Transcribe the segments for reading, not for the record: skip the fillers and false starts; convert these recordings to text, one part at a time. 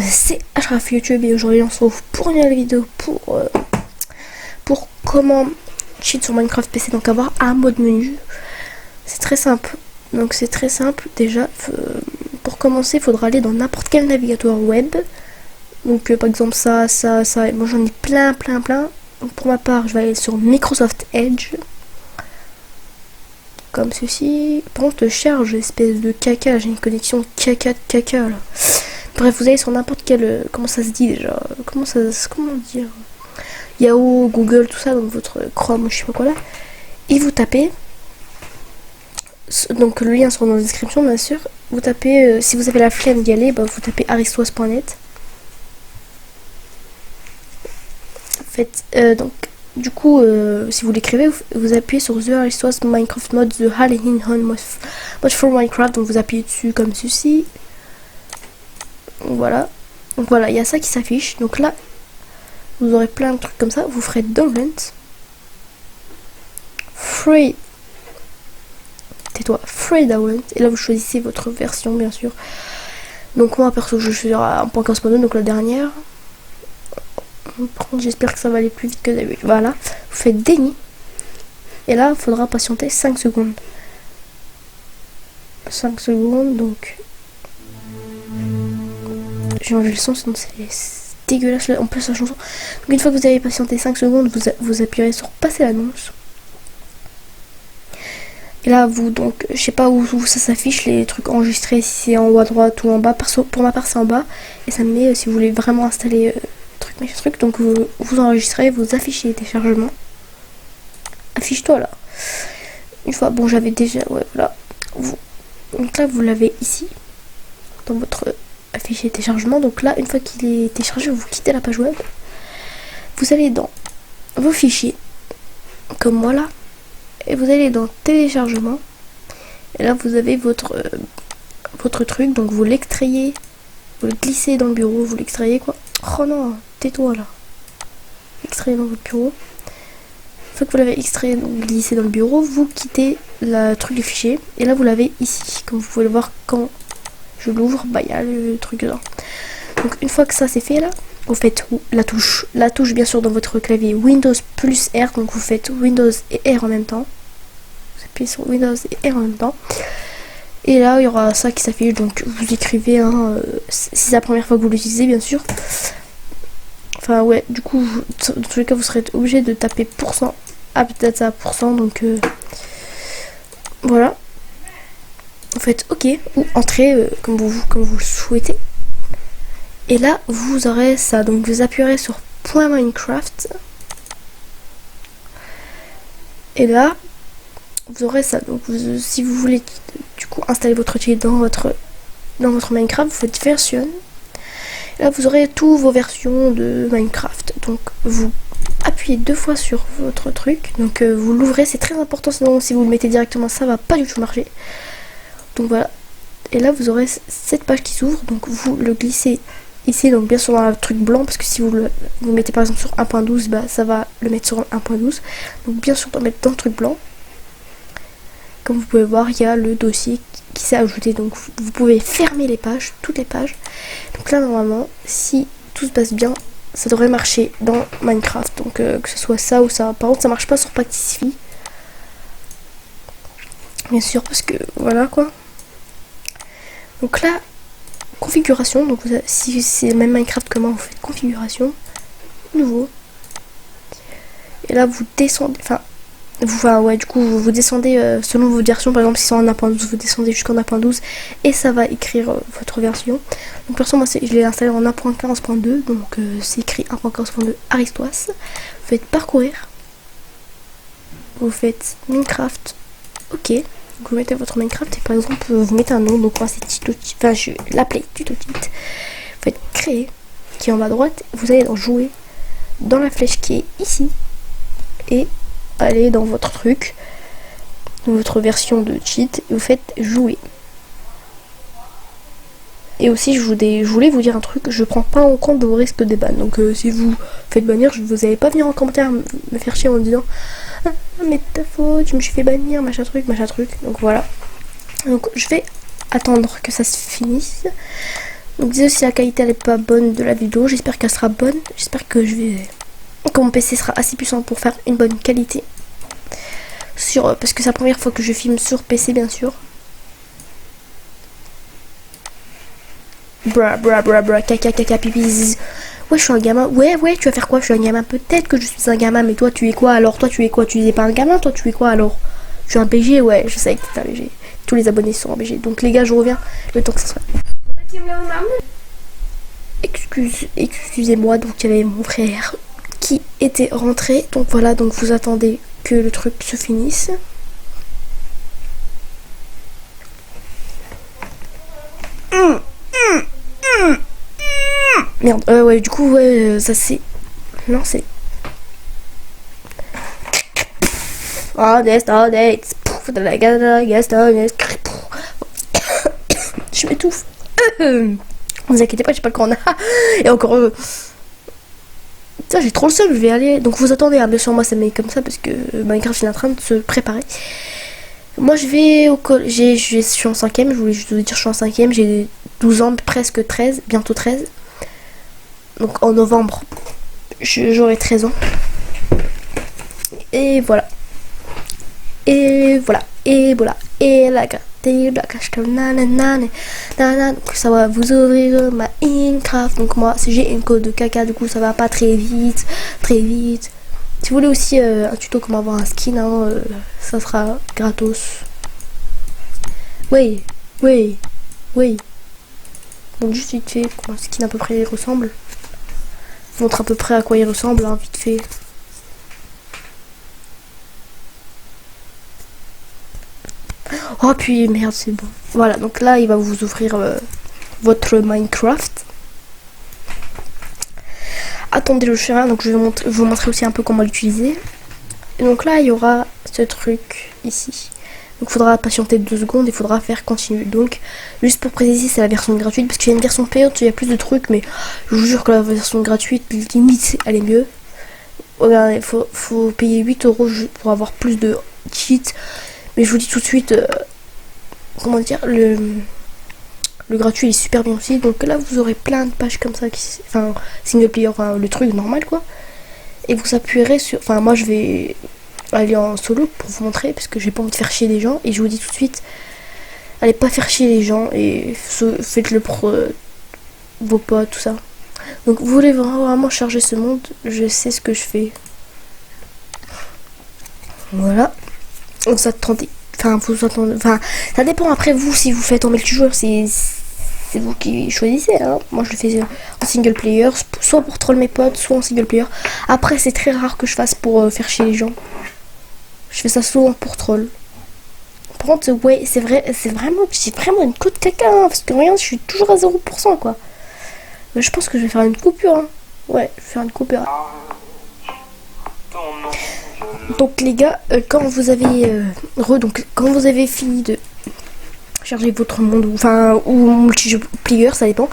C'est Ashraf YouTube et aujourd'hui on se retrouve pour une nouvelle vidéo pour comment cheat sur Minecraft PC. Donc avoir un mode menu, c'est très simple. Donc c'est très simple déjà. Pour commencer, il faudra aller dans n'importe quel navigateur web. Donc par exemple ça. Moi j'en ai plein. Donc, pour ma part, je vais aller sur Microsoft Edge. Comme ceci. Par contre, charge, espèce de caca. J'ai une connexion caca de caca là. Bref, vous allez sur n'importe quel... comment ça se dit déjà? Comment dire? Yahoo, Google, tout ça, donc votre Chrome, je sais pas quoi là. Et vous tapez... Donc le lien sera dans la description, bien sûr. Vous tapez... si vous avez la flemme d'y aller, bah, vous tapez aristoas.net. Faites... donc... Du coup, si vous l'écrivez, vous appuyez sur The Aristoas Minecraft Mod, The Halloween Mod for Minecraft. Donc vous appuyez dessus comme ceci. Voilà, donc voilà, il y a ça qui s'affiche. Donc là, vous aurez plein de trucs comme ça. Vous ferez download, free, tais-toi, free download. Et là, vous choisissez votre version, bien sûr. Donc moi, perso, je suis à 1.15.2, donc la dernière. Par contre, j'espère que ça va aller plus vite que d'habitude. Voilà, vous faites déni. Et là, il faudra patienter 5 secondes. 5 secondes, donc... J'ai enlevé le son, sinon c'est dégueulasse là, en plus la chanson. Donc une fois que vous avez patienté 5 secondes, vous appuyez sur passer l'annonce. Et là vous donc, je sais pas où ça s'affiche les trucs enregistrés, si c'est en haut à droite ou en bas. Pour ma part c'est en bas. Et ça me met si vous voulez vraiment installer truc. Donc vous enregistrez, vous affichez les téléchargements. Affiche-toi là. Une fois, bon j'avais déjà, ouais voilà. Donc là vous l'avez ici. Dans votre... afficher téléchargement. Donc là, une fois qu'il est téléchargé, vous quittez la page web, vous allez dans vos fichiers comme moi là, et vous allez dans téléchargement, et là vous avez votre truc. Donc vous l'extrayez, vous le glissez dans le bureau, vous l'extrayez quoi. Oh non, tais-toi là. Extrayez dans votre bureau. Une fois que vous l'avez extrait, donc glissé dans le bureau, vous quittez le truc du fichier, et là vous l'avez ici, comme vous pouvez le voir quand je l'ouvre, bah il y a le truc dedans. Donc une fois que ça c'est fait là, vous faites la touche bien sûr dans votre clavier Windows plus R, donc vous faites Windows et R en même temps. Vous appuyez sur Windows et R en même temps. Et là il y aura ça qui s'affiche, donc vous écrivez si c'est la première fois que vous l'utilisez bien sûr. Enfin ouais, du coup dans tous les cas vous serez obligé de taper %, donc voilà. Vous faites OK ou entrez comme vous le souhaitez. Et là, vous aurez ça. Donc vous appuierez sur .minecraft. Et là, vous aurez ça. Donc si vous voulez du coup installer votre outil dans votre Minecraft, vous faites version. Et là, vous aurez toutes vos versions de Minecraft. Donc vous appuyez 2 fois sur votre truc. Donc vous l'ouvrez, c'est très important. Sinon, si vous le mettez directement, ça va pas du tout marcher. Donc voilà, et là vous aurez cette page qui s'ouvre, donc vous le glissez ici, donc bien sûr dans le truc blanc, parce que si vous le mettez par exemple sur 1.12, bah ça va le mettre sur 1.12, donc bien sûr le mettre dans le truc blanc. Comme vous pouvez voir, il y a le dossier qui s'est ajouté, donc vous pouvez fermer les pages, toutes les pages. Donc là normalement, si tout se passe bien, ça devrait marcher dans Minecraft, donc que ce soit ça ou ça. Par contre ça marche pas sur Pactify, bien sûr, parce que voilà quoi. Donc là, configuration, donc si c'est même Minecraft comment vous faites configuration, nouveau. Et là vous descendez, ouais du coup vous descendez selon vos versions, par exemple si c'est en 1.12, vous descendez jusqu'en 1.12 et ça va écrire votre version. Donc perso moi je l'ai installé en 1.15.2, donc c'est écrit 1.15.2 Aristoas. Vous faites parcourir, vous faites Minecraft, OK. Vous mettez votre Minecraft et par exemple vous mettez un nom, donc moi c'est Tito-Cheat, enfin je vais l'appeler Tito-Cheat. Vous faites créer, qui est en bas à droite, vous allez dans jouer, dans la flèche qui est ici, et allez dans votre truc, dans votre version de cheat, et vous faites jouer. Et aussi je voulais vous dire un truc, je prends pas en compte vos risques de ban, donc si vous faites bannir, vous allez pas venir en commentaire me faire chier en disant ah, mais ta faute, je me suis fait bannir, machin truc. Donc voilà. Donc je vais attendre que ça se finisse. Donc désolé si la qualité elle est pas bonne de la vidéo, j'espère qu'elle sera bonne. J'espère que mon PC sera assez puissant pour faire une bonne qualité. Parce que c'est la première fois que je filme sur PC bien sûr. Caca, pipis. Ouais, je suis un gamin. Ouais, tu vas faire quoi? Je suis un gamin. Peut-être que je suis un gamin, mais toi, tu es quoi alors? Toi, tu es quoi? Tu n'es pas un gamin, toi, tu es quoi alors? Je suis un BG, ouais, je sais que t'es un BG. Tous les abonnés sont en BG. Donc, les gars, je reviens le temps que ça soit. Excusez-moi, donc il y avait mon frère qui était rentré. Donc voilà, donc vous attendez que le truc se finisse. Merde, ouais, du coup, ouais, ça c'est lancé. Oh, je m'étouffe. Vous inquiétez pas, j'ai pas le corona. Et encore ça, j'ai trop le seum, je vais aller. Donc vous attendez, hein, bien sûr, moi ça met comme ça parce que Minecraft il est en train de se préparer. Moi je vais au collège, je suis en 5ème, je voulais juste vous dire je suis en 5ème, j'ai 12 ans, presque 13, bientôt 13. Donc en novembre, j'aurai 13 ans. Et voilà. Et voilà. Et voilà. Et la donc ça va vous ouvrir ma Minecraft. Donc moi j'ai une code de caca, du coup ça va pas très vite. Si vous voulez aussi un tuto comment avoir un skin, hein, ça sera gratos. Oui. Donc juste vite fait, comment un skin à peu près il ressemble. Je vous montre à peu près à quoi il ressemble, hein, vite fait. Oh puis merde, c'est bon. Voilà, donc là il va vous ouvrir votre Minecraft. Attendez le chien, donc je vais vous montrer aussi un peu comment l'utiliser. Et donc là il y aura ce truc ici. Donc il faudra patienter 2 secondes, il faudra faire continuer. Donc juste pour préciser, c'est la version gratuite parce qu'il y a une version payante, il y a plus de trucs, mais je vous jure que la version gratuite, limite, elle est mieux. Regardez, faut payer 8 € pour avoir plus de cheats. Mais je vous dis tout de suite, comment dire, le gratuit est super bien aussi. Donc là vous aurez plein de pages comme ça, enfin single player, enfin, le truc normal quoi. Et vous appuierez sur, enfin moi je vais aller en solo pour vous montrer parce que j'ai pas envie de faire chier les gens. Et je vous dis tout de suite, allez pas faire chier les gens et faites-le pour vos potes, tout ça. Donc vous voulez vraiment charger ce monde, je sais ce que je fais. Voilà. Donc ça attendez. Enfin, vous attendez. Enfin, ça dépend après vous si vous faites en multijoueur, c'est vous qui choisissez. Hein. Moi je le fais en single player, soit pour troll mes potes, soit en single player. Après c'est très rare que je fasse pour faire chier les gens. Je fais ça souvent pour troll. Par contre, ouais, c'est vrai, j'ai vraiment une cote caca, hein, parce que regarde, je suis toujours à 0% quoi. Mais je pense que je vais faire une coupure. Hein. Ouais, je vais faire une coupure. Donc les gars, quand vous avez fini de charger votre monde, ou multiplayer, ça dépend.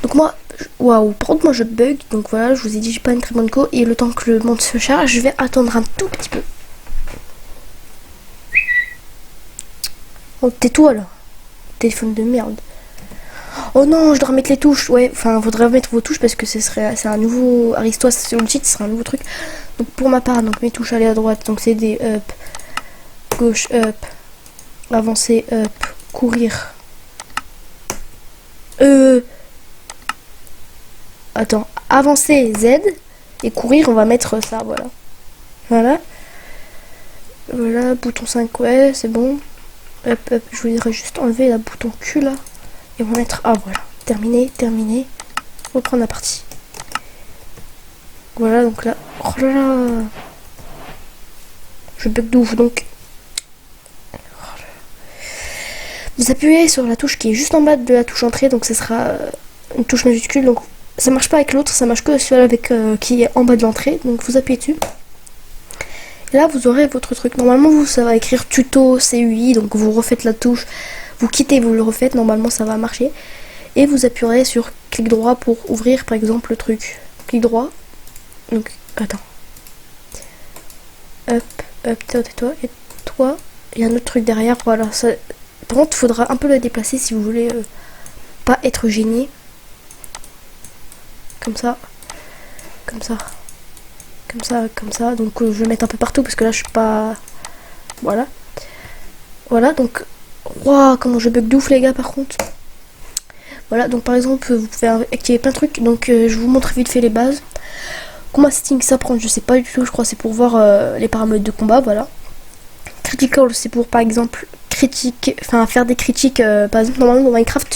Donc moi, waouh, par contre moi je bug, donc voilà, je vous ai dit j'ai pas une très bonne co, et le temps que le monde se charge, je vais attendre un tout petit peu. Oh, tais-toi là, téléphone de merde. Oh non, je dois remettre les touches. Ouais, enfin, faudrait remettre vos touches parce que c'est un nouveau Aristote sur le site, ce sera un nouveau truc. Donc pour ma part, donc mes touches aller à droite, donc c'est des up, gauche up, avancer up, courir. Attends, avancer Z et courir, on va mettre ça, voilà. Voilà, bouton 5, ouais, c'est bon. Up, je voudrais juste enlever la bouton Q là. Et on va mettre, ah voilà, terminé. Reprendre la partie. Voilà, donc là, oh là là, je bug de ouf, donc. Vous appuyez sur la touche qui est juste en bas de la touche entrée, donc ce sera une touche majuscule, donc ça marche pas avec l'autre, ça marche que celle avec qui est en bas de l'entrée, donc vous appuyez dessus. Et là, vous aurez votre truc. Normalement, ça va écrire tuto CUI, donc vous refaites la touche. Vous quittez, vous le refaites, normalement ça va marcher. Et vous appuierez sur clic droit pour ouvrir par exemple le truc. Clic droit. Donc, attends. Hop, tais-toi. Et toi, il y a un autre truc derrière. Voilà. Ça... Par contre, il faudra un peu le déplacer si vous voulez pas être gêné. comme ça, comme ça, comme ça, comme ça. Donc je vais mettre un peu partout parce que là je suis pas... Voilà. Voilà, donc... Waouh, comment je bug de ouf les gars par contre. Voilà, donc par exemple vous pouvez activer plein de trucs. Donc je vous montre vite fait les bases. Combat setting, ça prend, je sais pas du tout, je crois c'est pour voir les paramètres de combat, voilà. Critical, c'est pour par exemple faire des critiques. Par exemple normalement dans Minecraft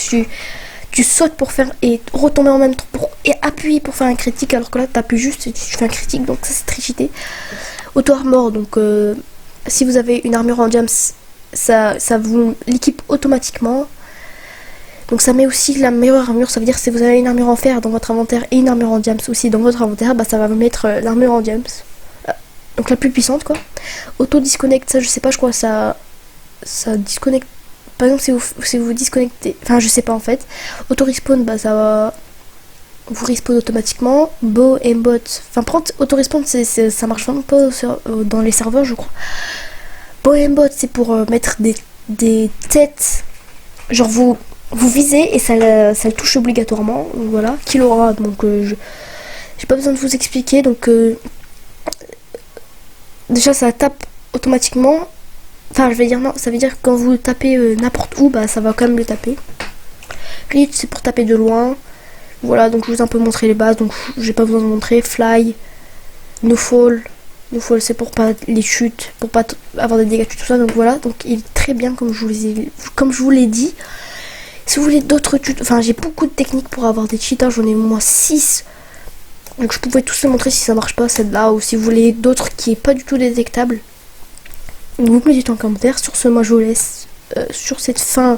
tu sautes pour faire et retomber en même temps et appuyer pour faire un critique, alors que là t'appuies juste et tu fais un critique, donc ça c'est très cheaté. Auto armor, donc si vous avez une armure en diams, ça vous l'équipe automatiquement. Donc ça met aussi la meilleure armure, ça veut dire que si vous avez une armure en fer dans votre inventaire et une armure en diams aussi dans votre inventaire, bah ça va vous mettre l'armure en diams. Donc la plus puissante quoi. Auto disconnect, ça je sais pas, je crois ça disconnecte. Par exemple si vous disconnectez, enfin je sais pas en fait. Auto respawn, bah ça va vous respawn automatiquement. Bow et bot, enfin prendre auto respawn ça marche vraiment pas dans les serveurs je crois. Bow et bot c'est pour mettre des têtes, genre vous visez et ça le touche obligatoirement. Donc voilà, qu'il aura, donc j'ai pas besoin de vous expliquer. Donc déjà ça tape automatiquement. Enfin je vais dire non, ça veut dire que quand vous tapez n'importe où, bah ça va quand même le taper. Glitch c'est pour taper de loin. Voilà, donc je vous ai un peu montré les bases, donc j'ai pas besoin de montrer. Fly, no fall. No fall c'est pour pas les chutes, pour pas avoir des dégâts tout ça. Donc voilà, donc il est très bien comme je vous l'ai dit. Si vous voulez d'autres tutos, enfin j'ai beaucoup de techniques pour avoir des cheats, j'en ai au moins 6. Donc je pouvais tous les montrer si ça marche pas celle-là, ou si vous voulez d'autres qui est pas du tout détectable. Donc vous me dites en commentaire. Sur ce, moi je vous laisse sur cette fin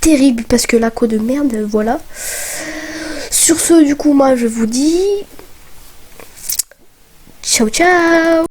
terrible parce que la code de merde, voilà. Sur ce, du coup, moi je vous dis ciao ciao.